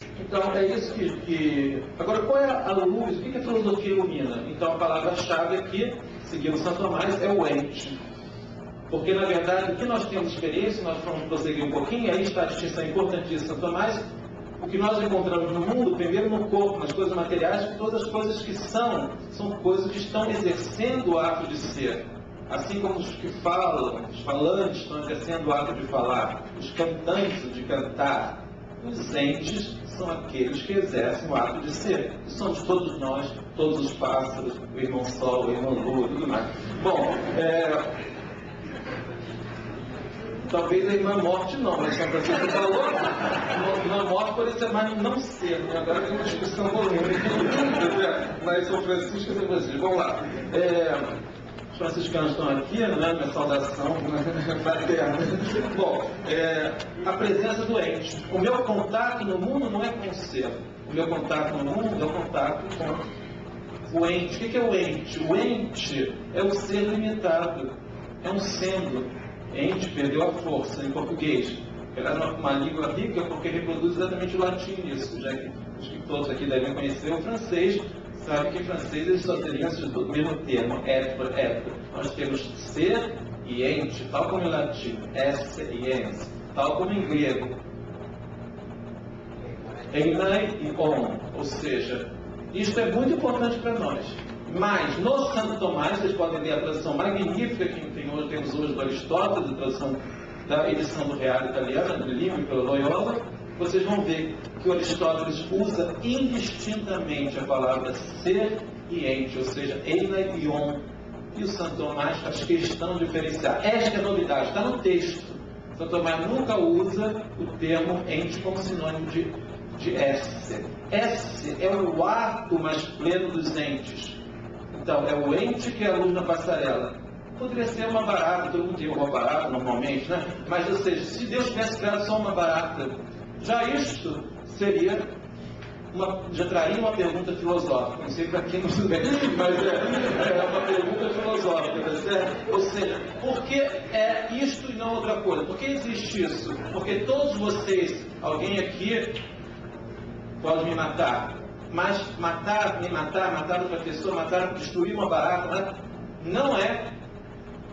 Então, é isso que... Agora, qual é a luz? O que a filosofia ilumina? Então, a palavra-chave aqui, seguindo Santo Tomás, é o ente. Porque, na verdade, o que nós temos experiência, nós vamos prosseguir um pouquinho, aí está a distinção importantíssima de Santo Tomás, o que nós encontramos no mundo, primeiro no corpo, nas coisas materiais, todas as coisas que são coisas que estão exercendo o ato de ser. Assim como os que falam, os falantes estão exercendo o ato de falar, os cantantes de cantar, os entes são aqueles que exercem o ato de ser. Que somos todos nós, todos os pássaros, o irmão Sol, o irmão Lua, tudo mais. Bom, talvez a irmã Morte não, mas São Francisco falou, a irmã Morte pode ser mais não ser, né? Agora tem uma discussão polêmica, mas São Francisco e São Francisco. Vamos lá. Os franciscanos estão aqui, né? Minha saudação fraterna. Bom, a presença do ente. O meu contato no mundo não é com o ser. O meu contato no mundo é o contato com o ente. O que é o ente? O ente é o ser limitado. É um sendo. Ente perdeu a força em português. Ela é uma língua rica porque reproduz exatamente o latim nisso, já que acho que todos aqui devem conhecer o francês. Sabe que em francês eles só teriam do mesmo termo, être. Nós temos ser e ente, tal como em latim, esse e ens, tal como em grego, einai e on. Ou seja, isto é muito importante para nós. Mas no Santo Tomás, vocês podem ver a tradução magnífica que temos hoje do Aristóteles, a tradução da edição do Real Italiana, do livro pelo Loyola. Vocês vão ver que o Aristóteles usa indistintamente a palavra ser e ente, ou seja, eina e on. E o Santo Tomás faz questão de diferenciar. Esta é a novidade, está no texto. Santo Tomás nunca usa o termo ente como sinônimo de esse. Esse é o ato mais pleno dos entes. Então, é o ente que é a luz na passarela. Poderia ser uma barata, todo mundo tem uma barata normalmente, né? Mas, ou seja, se Deus tivesse criado só uma barata, já isto seria já traria uma pergunta filosófica. Não sei para quem não souber, mas é uma pergunta filosófica, tá certo? Ou seja, por que é isto e não outra coisa? Por que existe isso? Porque todos vocês, alguém aqui pode me matar, mas matar outra pessoa, destruir uma barata, não é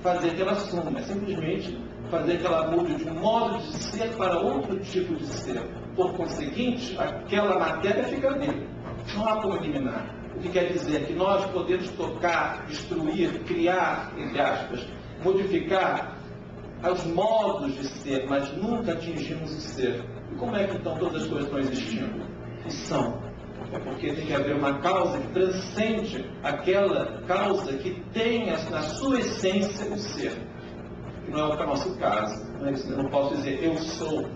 fazer que ela suma, é simplesmente fazer que ela mude de um modo de ser para outro tipo de ser. Por conseguinte, aquela matéria fica ali. Não há como eliminar. O que quer dizer que nós podemos tocar, destruir, criar, entre aspas, modificar os modos de ser, mas nunca atingimos o ser. E como é que então todas as coisas estão existindo? E são. É porque tem que haver uma causa que transcende aquela causa que tem na sua essência o ser. Que não é o nosso caso. Não é isso, eu não posso dizer eu sou.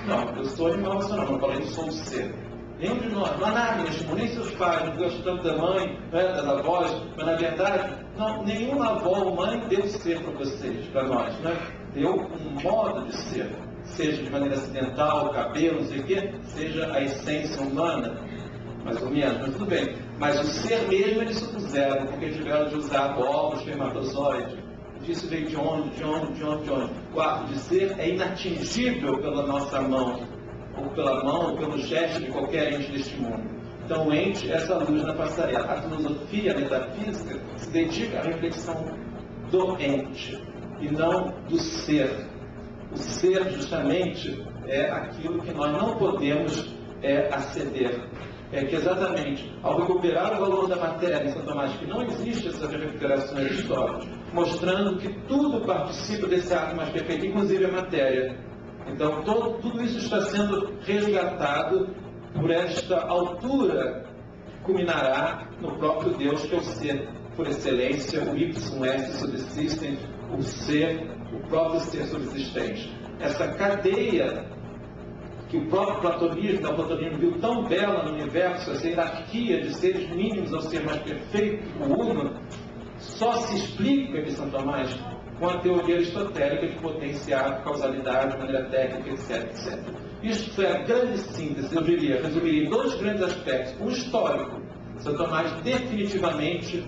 Não, eu sou animal racional, não falei eu sou o ser. Nenhum de nós, não há nada neste mundo, nem seus pais, não gostam tanto da mãe, das avós, mas na verdade, não, nenhuma avó ou mãe deu ser para vocês, para nós, né? Deu um modo de ser, seja de maneira acidental, cabelo, não sei o quê, seja a essência humana, mais ou menos, mas tudo bem. Mas o ser mesmo eles supuseram, porque tiveram de usar ovos, espermatozoides. Isso veio de onde? O ato de ser é inatingível pela nossa mão, ou pela mão, ou pelo gesto de qualquer ente deste mundo. Então o ente é essa luz na passarela. A filosofia, a metafísica, se dedica à reflexão do ente, e não do ser. O ser, justamente, é aquilo que nós não podemos aceder. É que exatamente, ao recuperar o valor da matéria em Santo Tomás, que não existe essas recuperações históricas, mostrando que tudo participa desse ato mais perfeito, inclusive a matéria. Então, tudo isso está sendo resgatado por esta altura que culminará no próprio Deus, que é o ser por excelência, o ipsum esse subsistent, o ser, o próprio ser subsistente. Essa cadeia que o próprio platonismo viu tão bela no universo, essa hierarquia de seres mínimos ao ser mais perfeito, o uno, só se explica, de Santo Tomás, com a teoria aristotélica de potenciar causalidade de maneira técnica, etc. Isto foi a grande síntese, eu diria, resumiria em dois grandes aspectos. Um histórico. Santo Tomás definitivamente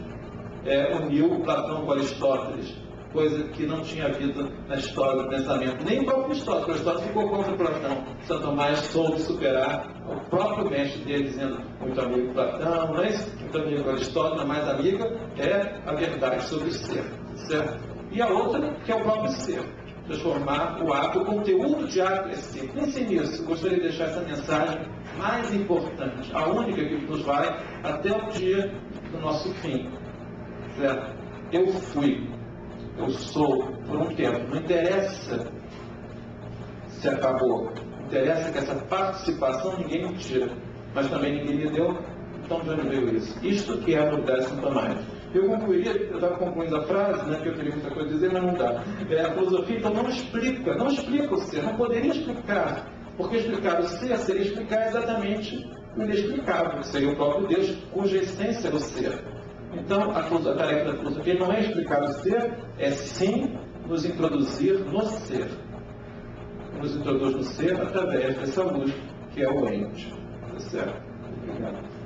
uniu Platão com Aristóteles. coisa que não tinha havido na história do pensamento, nem o próprio Aristóteles. Aristóteles ficou contra Platão. Santo Tomás soube superar o próprio mestre dele, dizendo muito amigo Platão, não é isso? Muito amigo Aristóteles, mais amiga é a verdade sobre o ser, certo? E a outra, que é o próprio ser. Transformar o ato, o conteúdo de ato é ser. Pense nisso, gostaria de deixar essa mensagem mais importante, a única que nos vai até o dia do nosso fim. Certo? Eu fui, eu sou, por um tempo. Não interessa se acabou. Não interessa que essa participação ninguém me tira, mas também ninguém me deu. Então, de onde veio isso? Isto que é a novidade de Santo Tomás. Eu concluiria, eu estava concluindo a frase, né, que eu teria muita coisa a dizer, mas não dá. A filosofia, então, não explica o ser, não poderia explicar, porque explicar o ser seria explicar exatamente o inexplicável, que seria o próprio Deus, cuja essência é o ser. Então, a tarefa da filosofia não é explicar o ser, é sim nos introduzir no ser. Nos introduz no ser através dessa luz, que é o ente. Tá certo? Obrigado.